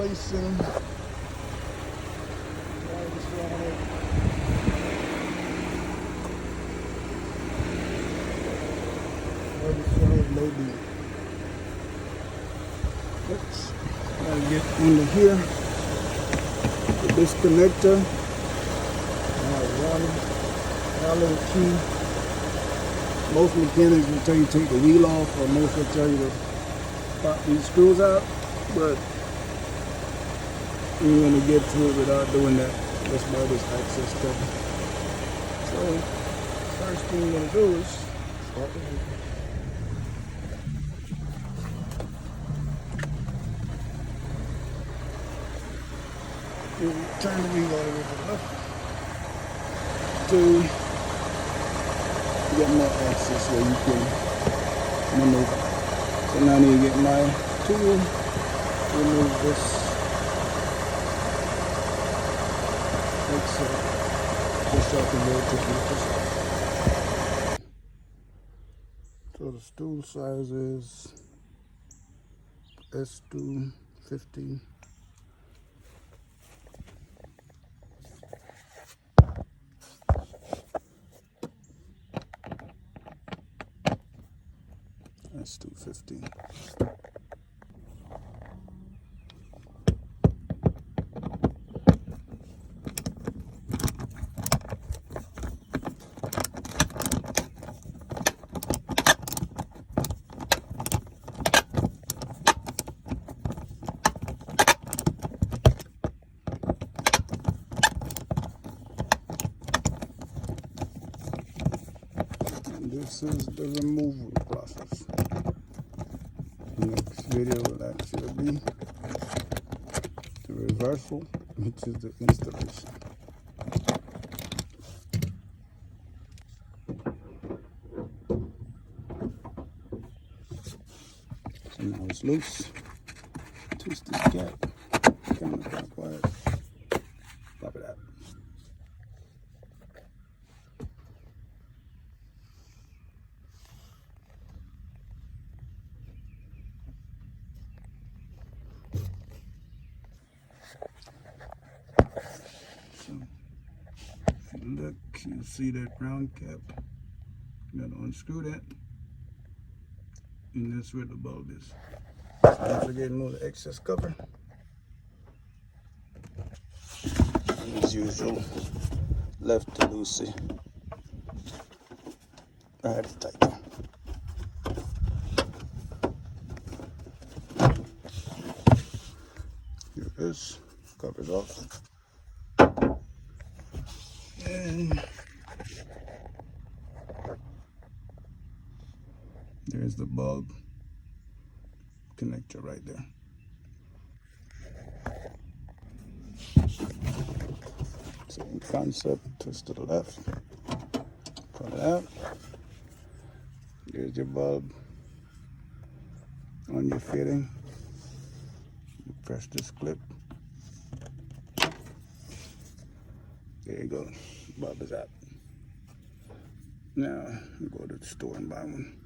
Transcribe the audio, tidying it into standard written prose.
replacing maybe. Oops. Gotta get under here with this connector. One Allen key. Most mechanics will tell you to take the wheel off, or most will tell you to pop these screws out, but we're going to get to it without doing that. That's why this access cover. So, first thing we're going to do is start the wheel. Turn the wheel all the way to the left to get more access where you can maneuver. So now I need to get my tool, remove this exit, just so I can rotate this. So the stool size is S250. That's 250. This is the removal process. Next video will actually be the reversal, which is the installation. So now it's loose. Twist this cap, counterclockwise, pop it out. So, if you look, you'll see that round cap. You gotta unscrew that, and that's where the bulb is. So don't forget to remove the excess cover. As usual, left to loosey. Right it tight. Here it is. Covers off. And there's the bulb connector right there. Same concept, twist to the left, pull it out. There's your bulb on your fitting. You press this clip. There you go, bulb is out. Now we go to the store and buy one.